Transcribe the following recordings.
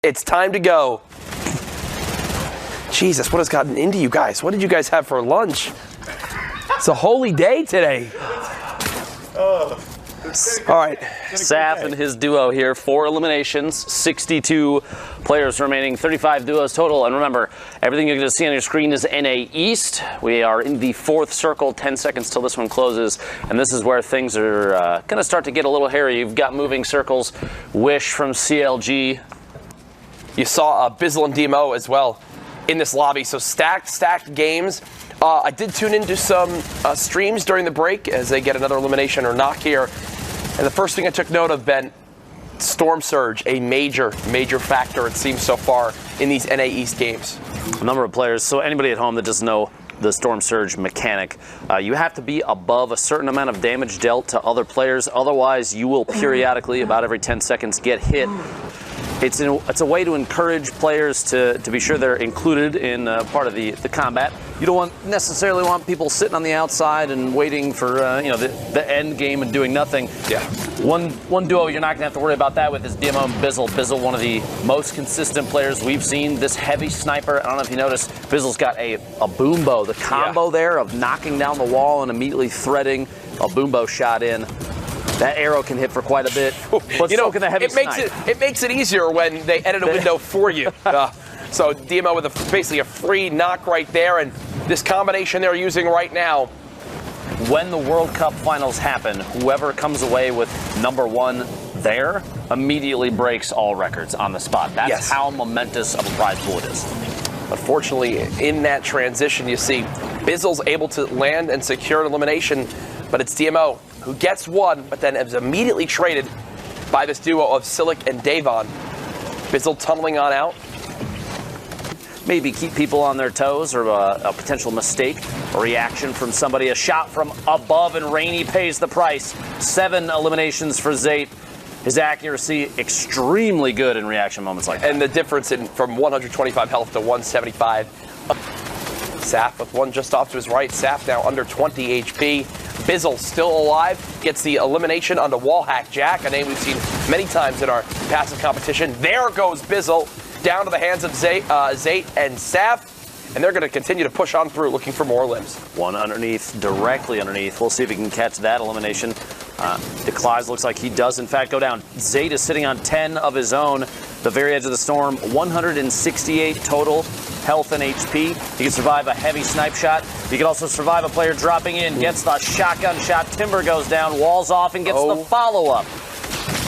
It's time to go. Jesus, what has gotten into you guys? What did you guys have for lunch? It's a holy day today. All right. Saf and his duo here, 4 eliminations, 62 players remaining, 35 duos total. And remember, everything you're going to see on your screen is NA East. We are in the 4th circle, 10 seconds till this one closes. And this is where things are going to start to get a little hairy. You've got moving circles, Wish from CLG. You saw Bizzle and DMO as well in this lobby. So stacked games. I did tune into some streams during the break as they get another elimination or knock here. And the first thing I took note of, Ben, Storm Surge, a major factor, it seems so far, in these NA East games. A number of players. So anybody at home that doesn't know the Storm Surge mechanic, you have to be above a certain amount of damage dealt to other players. Otherwise, you will periodically, about every 10 seconds, get hit. It's a way to encourage players to be sure they're included in part of the combat. You don't necessarily want people sitting on the outside and waiting for the end game and doing nothing. Yeah. One duo you're not going to have to worry about that with is DMO and Bizzle. Bizzle, one of the most consistent players we've seen. This heavy sniper, I don't know if you noticed, Bizzle's got a boom bow. The combo there of knocking down the wall and immediately threading a boom bow shot in. That arrow can hit for quite a bit, but so can the heavy snipe. It makes it easier when they edit a window for you. So DMO with basically a free knock right there, and this combination they're using right now. When the World Cup finals happen, whoever comes away with #1 there immediately breaks all records on the spot. That's how momentous of a prize pool it is. Unfortunately, in that transition, you see Bizzle's able to land and secure an elimination, but it's DMO who gets one, but then is immediately traded by this duo of Silic and Davon. Bizzle tunneling on out. Maybe keep people on their toes, or a potential mistake, a reaction from somebody, a shot from above, and Rainey pays the price. 7 eliminations for Zate. His accuracy extremely good in reaction moments like that. And the difference from 125 health to 175. Saf with one just off to his right. Saf now under 20 HP. Bizzle still alive, gets the elimination onto Wallhack Jack, a name we've seen many times in our passive competition. There goes Bizzle, down to the hands of Zate and Saf, and they're going to continue to push on through, looking for more limbs. One underneath, directly underneath. We'll see if he can catch that elimination. Declies looks like he does, in fact, go down. Zate is sitting on 10 of his own, the very edge of the storm. 168 total health and HP. He can survive a heavy snipe shot. He can also survive a player dropping in, gets the shotgun shot. Timber goes down, walls off, and gets the follow-up.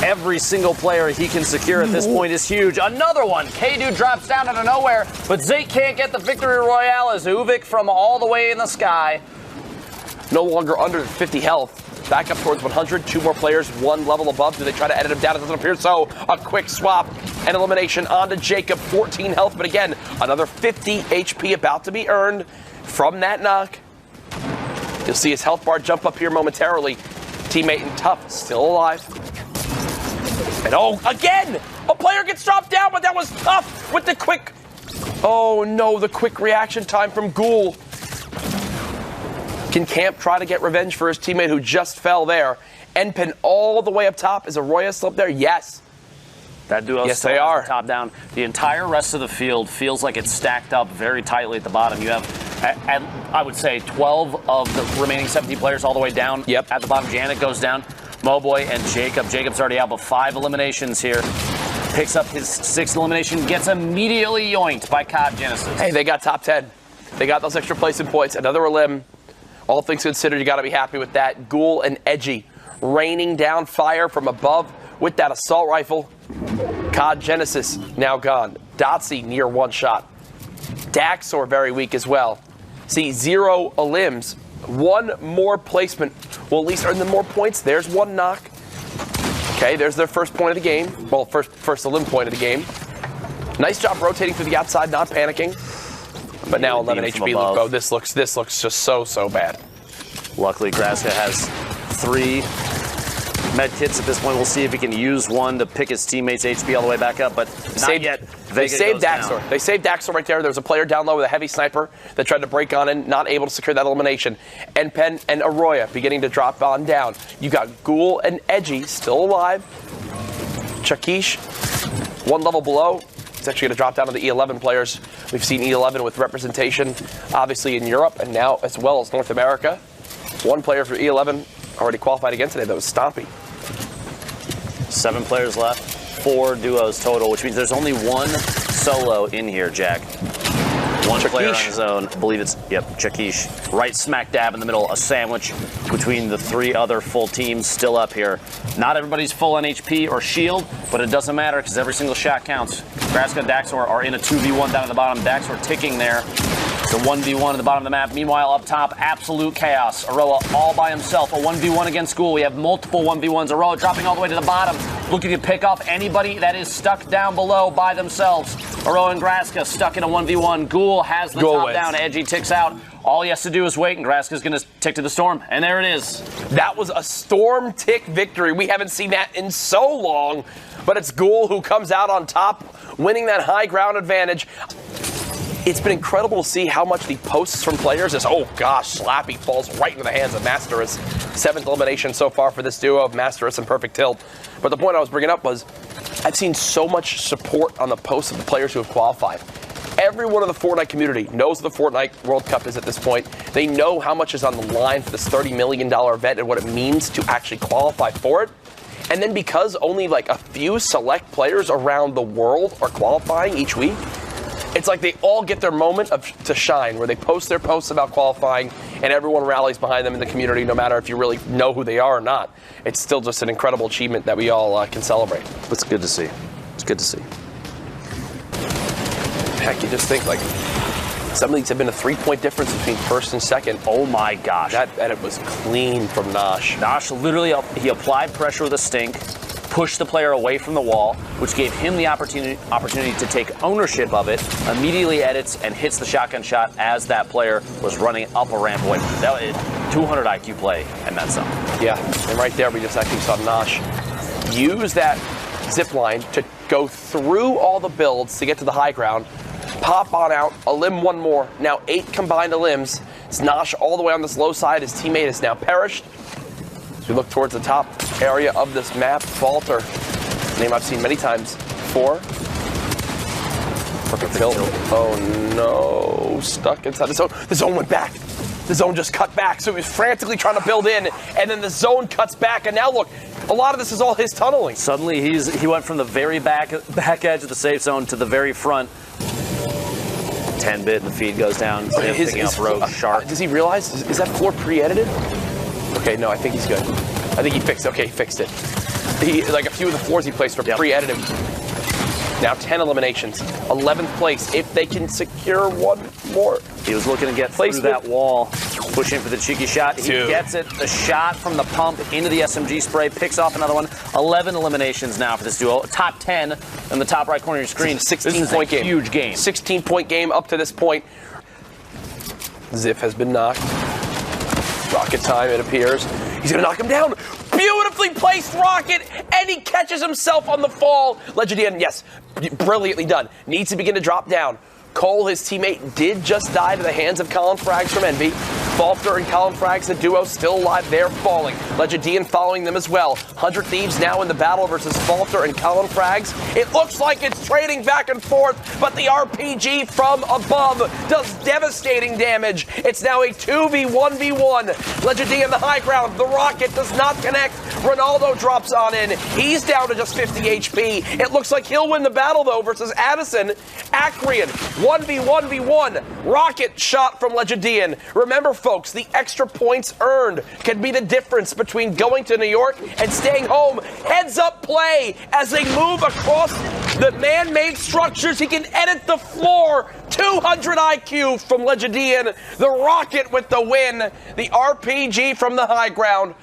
Every single player he can secure at this point is huge. Another one. K-Dude drops down out of nowhere, but Zate can't get the victory royale as Uvik from all the way in the sky. No longer under 50 health. Back up towards 100. 2 more players, 1 level above. Do they try to edit him down? It doesn't appear so. A quick swap and elimination onto Jacob. 14 health, but again, another 50 HP about to be earned from that knock. You'll see his health bar jump up here momentarily. Teammate and Tough still alive. And again! A player gets dropped down, but that was Tough with the quick... Oh no, the quick reaction time from Ghoul. Can Camp try to get revenge for his teammate who just fell there? Endpen all the way up top. Is Arroyo still up there? Yes. That duo yes, they are. Top down. The entire rest of the field feels like it's stacked up very tightly at the bottom. You have, I would say, 12 of the remaining 17 players all the way down. Yep. At the bottom, Janet goes down. Moboy and Jacob. Jacob's already out, but 5 eliminations here. Picks up his 6th elimination. Gets immediately yoinked by COD Genesis. Hey, they got top 10. They got those extra placement points. Another elim. All things considered, you got to be happy with that. Ghoul and Edgy raining down fire from above with that assault rifle. COD Genesis now gone. Dotsy near 1 shot. Daxor very weak as well. See, 0 elims. 1 more placement will at least earn them more points. There's 1 knock. Okay, there's their first point of the game. Well, first elim point of the game. Nice job rotating through the outside, not panicking. But now 11 HP Lupo. This looks just so bad. Luckily, Graska has 3 med kits at this point. We'll see if he can use one to pick his teammates' HP all the way back up, but not yet. They saved Daxor. They saved Daxor right there. There was a player down low with a heavy sniper that tried to break on in, not able to secure that elimination. Endpen and Arroyo beginning to drop on down. You got Ghoul and Edgy still alive. Chakish, 1 level below. It's actually going to drop down to the E11 players. We've seen E11 with representation, obviously in Europe and now as well as North America. One player for E11 already qualified again today. That was Stompy. 7 players left, 4 duos total, which means there's only one solo in here, Jack. One player on his own. I believe it's, Chakish. Right smack dab in the middle, a sandwich between the 3 other full teams still up here. Not everybody's full on HP or shield, but it doesn't matter because every single shot counts. Graska and Daxor are in a 2v1 down at the bottom. Daxor ticking there. It's a 1v1 at the bottom of the map. Meanwhile, up top, absolute chaos. Aroa all by himself, a 1v1 against Ghoul. We have multiple 1v1s. Aroa dropping all the way to the bottom, looking to pick off anybody that is stuck down below by themselves. Aroa and Graska stuck in a 1v1. Ghoul has the top down. Edgy ticks out. All he has to do is wait, and Graska's going to tick to the Storm. And there it is. That was a Storm tick victory. We haven't seen that in so long. But it's Ghoul who comes out on top, winning that high ground advantage. It's been incredible to see how much the posts from players is, oh gosh, Slappy falls right into the hands of Masterus. 7th elimination so far for this duo of Masterus and Perfect Tilt. But the point I was bringing up was, I've seen so much support on the posts of the players who have qualified. Everyone in the Fortnite community knows the Fortnite World Cup is at this point. They know how much is on the line for this $30 million event and what it means to actually qualify for it. And then because only like a few select players around the world are qualifying each week, it's like they all get their moment to shine, where they post their posts about qualifying and everyone rallies behind them in the community, no matter if you really know who they are or not. It's still just an incredible achievement that we all can celebrate. It's good to see. It's good to see. Heck, you just think, like, some leagues have been a 3-point difference between first and second. Oh my gosh. That edit was clean from Nosh. Nosh literally, he applied pressure with a stink, pushed the player away from the wall, which gave him the opportunity to take ownership of it, immediately edits and hits the shotgun shot as that player was running up a ramp away. That was 200 IQ play, and that's something. Yeah, and right there we just actually saw Nosh use that zip line to go through all the builds to get to the high ground, pop on out, a limb one more. Now 8 combined limbs. It's Nosh all the way on this low side. His teammate is now perished. As we look towards the top area of this map, Falter, name I've seen many times before. Perfect tilt. Oh no, stuck inside the zone. The zone went back. The zone just cut back, so he was frantically trying to build in, and then the zone cuts back, and now look, a lot of this is all his tunneling. Suddenly he went from the very back edge of the safe zone to the very front. 10-bit, the feed goes down. Picking up rogue shark. Does he realize? Is that floor pre-edited? Okay, no, I think he's good. I think he fixed it. Okay, he fixed it. Like a few of the floors he placed are pre-edited. Now 10 eliminations. 11th place. If they can secure one more. He was looking to get through that wall. Pushing for the cheeky shot. He gets it. The shot from the pump into the SMG spray. Picks off another one. 11 eliminations now for this duo. Top 10 in the top right corner of your screen. 16-point game. Huge game. 16-point game up to this point. Ziff has been knocked. Rocket time, it appears. He's going to knock him down. Beautifully placed rocket, and he catches himself on the fall. Legendian, yes, brilliantly done. Needs to begin to drop down. Cole, his teammate, did just die to the hands of Colin Frags from Envy. Falter and Colin Frags, the duo, still alive. They're falling. Legendian following them as well. 100 Thieves now in the battle versus Falter and Colin Frags. It looks like it's trading back and forth, but the RPG from above does devastating damage. It's now a 2v1v1. Legendian the high ground. The rocket does not connect. Ronaldo drops on in. He's down to just 50 HP. It looks like he'll win the battle, though, versus Addison. Acrian, 1v1v1. Rocket shot from Legendian. Remember, folks, the extra points earned can be the difference between going to New York and staying home. Heads up play as they move across the man-made structures. He can edit the floor. 200 IQ from Legendian. The rocket with the win. The RPG from the high ground.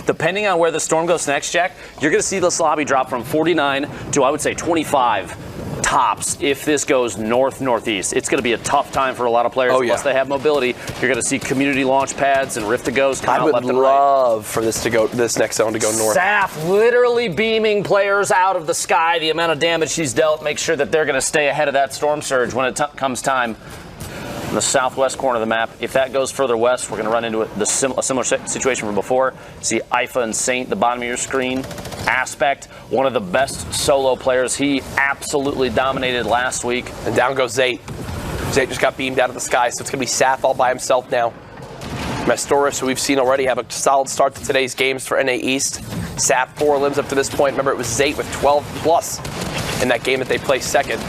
Depending on where the Storm goes next, Jack, you're going to see this lobby drop from 49 to, I would say, 25 tops if this goes northeast. It's going to be a tough time for a lot of players unless they have mobility. You're going to see community launch pads and Rift to Goes come out left and right. I would love for this next zone to go north. Saf literally beaming players out of the sky. The amount of damage he's dealt makes sure that they're going to stay ahead of that Storm Surge when it comes time. in the southwest corner of the map. If that goes further west, we're going to run into a similar situation from before. See IFA and Saint, the bottom of your screen. Aspect, one of the best solo players. He absolutely dominated last week. And down goes Zate. Zate just got beamed out of the sky, so it's going to be Saf all by himself now. Mastoris, who we've seen already have a solid start to today's games for NA East. Saf 4 limbs up to this point. Remember, it was Zate with 12 plus in that game that they placed second.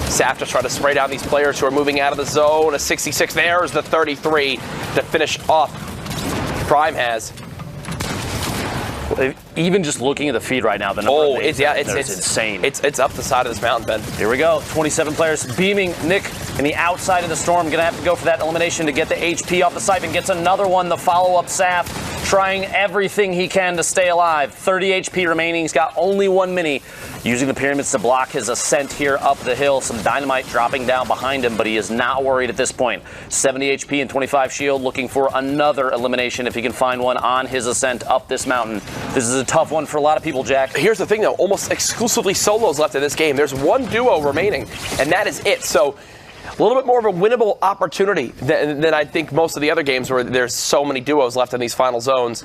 Saf just trying to spray down these players who are moving out of the zone. A 66, there's the 33 to finish off. Prime has. Even just looking at the feed right now, the number it's insane. It's up the side of this mountain, Ben. Here we go. 27 players beaming. Nick in the outside of the storm, going to have to go for that elimination to get the HP off the Siphon. Gets another one. The follow-up Saf trying everything he can to stay alive. 30 HP remaining. He's got only one mini. Using the pyramids to block his ascent here up the hill. Some dynamite dropping down behind him, but he is not worried at this point. 70 HP and 25 shield, looking for another elimination if he can find one on his ascent up this mountain. This is a tough one for a lot of people, Jack. Here's the thing, though. Almost exclusively solos left in this game. There's one duo remaining, and that is it. So a little bit more of a winnable opportunity than I think most of the other games where there's so many duos left in these final zones.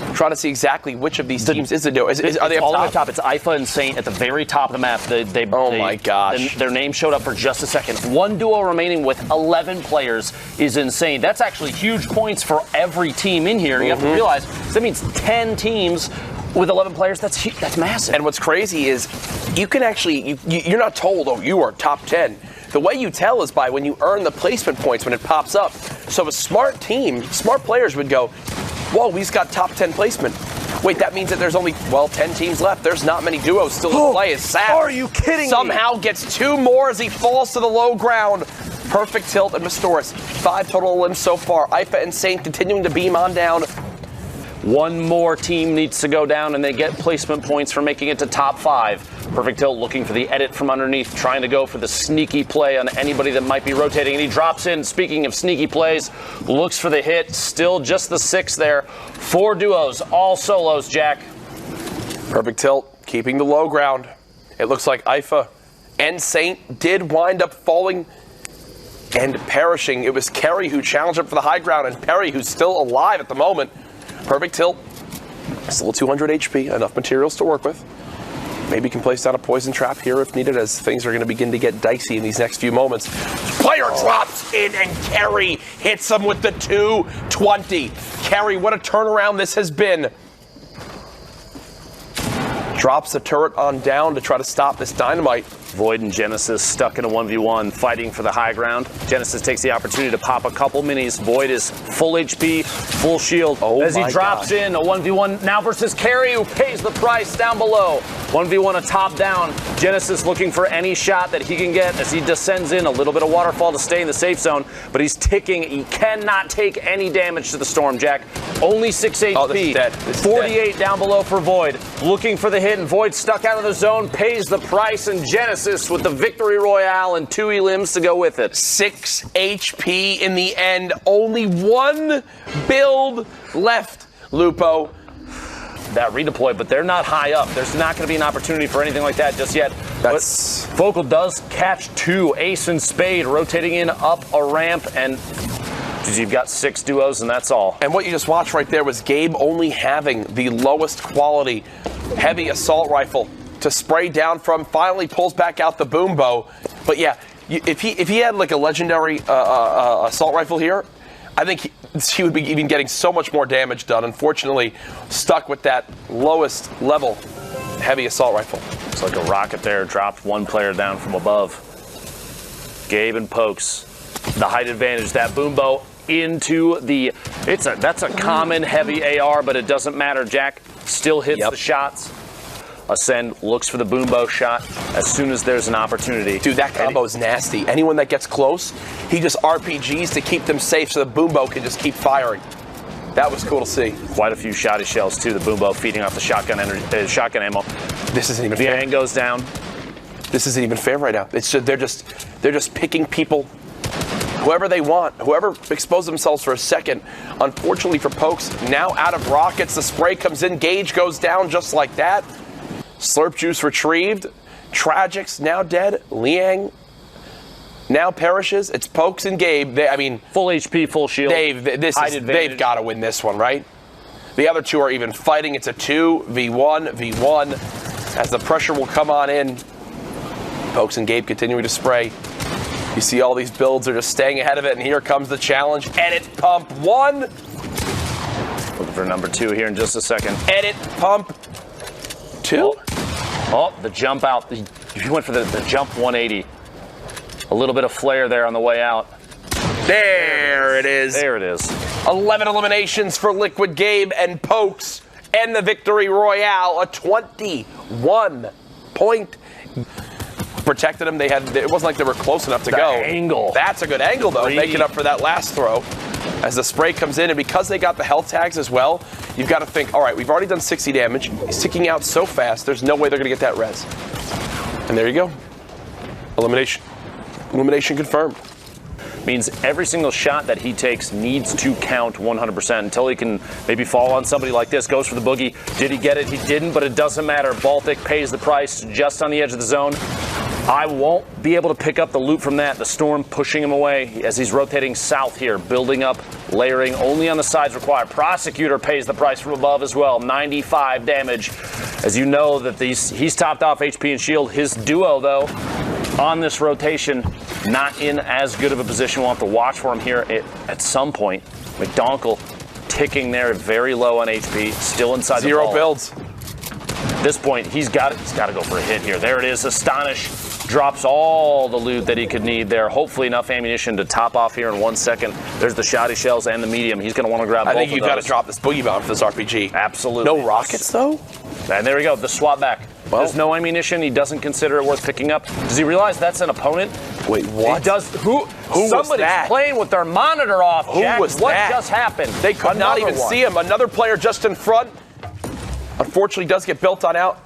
I'm trying to see exactly which of these teams is the duo. Are they all up top? It's IFA and Saint at the very top of the map. My gosh. Their name showed up for just a second. One duo remaining with 11 players is insane. That's actually huge points for every team in here. You have to realize that means 10 teams with 11 players. That's massive. And what's crazy is you can actually, you're not told, oh, you are top 10. The way you tell is by when you earn the placement points when it pops up. So a smart team, smart players would go, whoa, we've got top 10 placement. Wait, that means that there's only, 10 teams left. There's not many duos still to play. As Saf are you kidding somehow gets 2 more as he falls to the low ground. Perfect tilt and Mastoris. 5 total limbs so far. IFA and Saint continuing to beam on down. One more team needs to go down, and they get placement points for making it to top 5. Perfect tilt looking for the edit from underneath, trying to go for the sneaky play on anybody that might be rotating, and he drops in. Speaking of sneaky plays, looks for the hit. Still just the 6 there. 4 duos, all solos, Jack. Perfect tilt, keeping the low ground. It looks like IFA and Saint did wind up falling and perishing. It was Kerry who challenged him for the high ground, and Perry, who's still alive at the moment. Perfect tilt, still 200 HP, enough materials to work with. Maybe can place down a poison trap here if needed, as things are going to begin to get dicey in these next few moments. Player drops in, and Kerry hits him with the 220. Kerry, what a turnaround this has been. Drops the turret on down to try to stop this dynamite. Void and Genesis stuck in a 1v1 fighting for the high ground. Genesis takes the opportunity to pop a couple minis. Void is full HP, full shield. As he drops in a 1v1 now versus Kerry, who pays the price down below. 1v1 a top down. Genesis looking for any shot that he can get as he descends in. A little bit of waterfall to stay in the safe zone, but he's ticking. He cannot take any damage to the storm, Jack. Only 6 HP. This is dead. This is 48 dead. down below for Void. Looking for the hit, and Void stuck out of the zone, pays the price, and Genesis with the victory royale and 2 elims to go with it. 6 HP in the end. Only 1 build left, Lupo. That redeploy, but they're not high up. There's not going to be an opportunity for anything like that just yet. Vocal does catch 2. Ace and Spade rotating in up a ramp, and you've got 6 duos, and that's all. And what you just watched right there was Gabe only having the lowest quality heavy assault rifle to spray down from. Finally pulls back out the boom bow. But yeah, if he had like a legendary assault rifle here, I think he would be even getting so much more damage done. Unfortunately, stuck with that lowest level heavy assault rifle. It's like a rocket there, dropped 1 player down from above. Gabe and Pokes, the height advantage, that boom bow into the, that's a common heavy AR, but it doesn't matter. Jack still hits the shots. Ascend looks for the boom bow shot as soon as there's an opportunity. Dude, that combo is nasty. Anyone that gets close, he just RPGs to keep them safe so the boom bow can just keep firing. That was cool to see. Quite a few shotty shells too. The boom bow feeding off the shotgun ammo. This isn't even fair. The end goes down. This isn't even fair right now. It's just, they're just picking people, whoever they want, whoever exposed themselves for a second. Unfortunately for Pokes, now out of rockets, the spray comes in, Gage goes down just like that. Slurp Juice retrieved. Tragics now dead. Liang now perishes. It's Pokes and Gabe. Full HP, full shield. They've got to win this one, right? The other two are even fighting. It's a 2v1 as the pressure will come on in. Pokes and Gabe continuing to spray. You see all these builds are just staying ahead of it, and here comes the challenge. Edit Pump 1. Looking for number 2 here in just a second. Edit Pump 2. Oh, the jump out. He went for the jump 180. A little bit of flare there on the way out. There it is. There it is. 11 eliminations for Liquid Gabe and Pokes, and the victory royale. A 21-point. Protected them. It wasn't like they were close enough to go. Angle. That's a good angle, though, making up for that last throw. As the spray comes in, and because they got the health tags as well, you've got to think, all right, we've already done 60 damage. He's ticking out so fast, there's no way they're going to get that res. And there you go. Elimination. Elimination confirmed. Means every single shot that he takes needs to count 100% until he can maybe fall on somebody like this. Goes for the boogie. Did he get it? He didn't, but it doesn't matter. Baltic pays the price just on the edge of the zone. I won't be able to pick up the loot from that. The storm pushing him away as he's rotating south here, building up, layering only on the sides required. Prosecutor pays the price from above as well. 95 damage. As you know that he's topped off HP and shield. His duo, though, on this rotation, not in as good of a position. We'll have to watch for him here at some point. McDonkel ticking there very low on HP, still inside the ball. 0 builds. At this point, he's got to go for a hit here. There it is. Astonish drops all the loot that he could need there. Hopefully enough ammunition to top off here in 1 second. There's the shoddy shells and the medium. He's going to want to grab both of those. I think you've got to drop this boogie bomb for this RPG. Absolutely. No rockets, though? And there we go. The swap back. Well, there's no ammunition. He doesn't consider it worth picking up. Does he realize that's an opponent? Wait, what? He does. Who somebody's playing with their monitor off, Jack. Who was what that? What just happened? They could not even see him. Another player just in front. Unfortunately, does get built on out.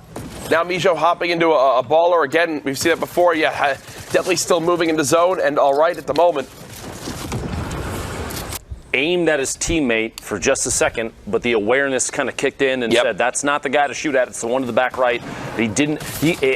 Now Mijo hopping into a baller again. We've seen it before. Yeah, definitely still moving into zone and all right at the moment. Aimed at his teammate for just a second, but the awareness kind of kicked in and said, that's not the guy to shoot at. It's the one to the back right.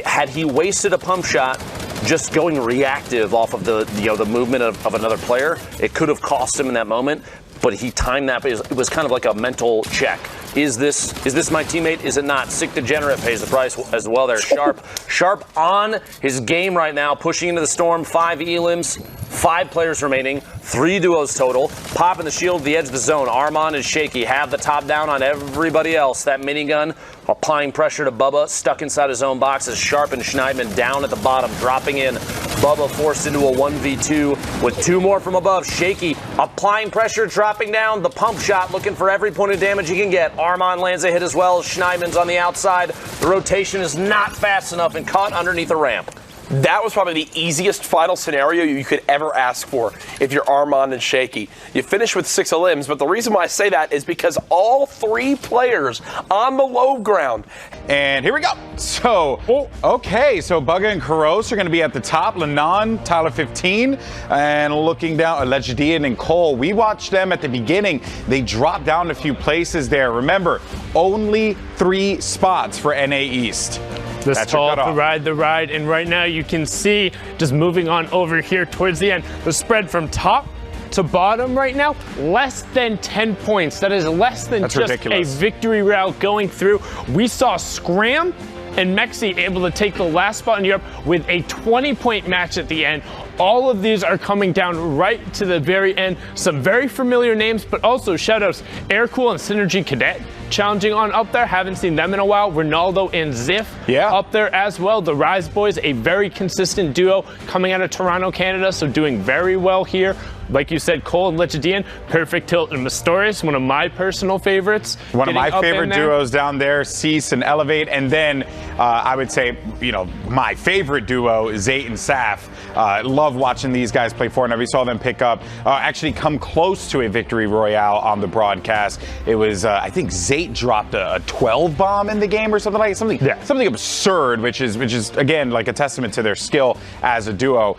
Had he wasted a pump shot just going reactive off of the movement of another player, it could have cost him in that moment. But he timed that. It was kind of like a mental check. Is this my teammate? Is it not? Sick Degenerate pays the price as well there. Sharp on his game right now, pushing into the storm. 5 elims, 5 players remaining, 3 duos total. Popping the shield to the edge of the zone. Armand and Shaky have the top down on everybody else. That minigun applying pressure to Bubba, stuck inside his own boxes. Sharp and Schneidman down at the bottom, dropping in. Bubba forced into a 1v2 with 2 more from above. Shaky applying pressure, dropping down. The pump shot, looking for every point of damage he can get. Armand lands a hit as well. Schneidman's on the outside. The rotation is not fast enough and caught underneath a ramp. That was probably the easiest final scenario you could ever ask for if you're Armand and Shaky. You finish with 6 elims, but the reason why I say that is because all 3 players on the low ground. And here we go. So, okay, so Bugga and Karos are going to be at the top. Lenon, Tyler 15, and looking down, Legidian and Cole. We watched them at the beginning. They dropped down a few places there. Remember, only 3 spots for NA East. This tall to ride the ride, and right now you can see, just moving on over here towards the end, the spread from top to bottom right now, less than 10 points. That is less than just ridiculous. A victory route going through. We saw Scram and Mexi able to take the last spot in Europe with a 20-point match at the end. All of these are coming down right to the very end. Some very familiar names, but also shoutouts Aircool and Synergy Cadet challenging on up there. Haven't seen them in a while. Ronaldo and Ziff up there as well. The Rise Boys, a very consistent duo coming out of Toronto, Canada, so doing very well here. Like you said, Cole and Lechidian, Perfect Tilt and Mysterious, one of my personal favorites. One of my favorite duos down there, Cease and Elevate. And then I would say, my favorite duo is Zayt and Saf. Love watching these guys play Fortnite. We saw them pick up, actually come close to a victory royale on the broadcast. It was, I think Zayt dropped a 12 bomb in the game or something like that. Something absurd, which is again like a testament to their skill as a duo.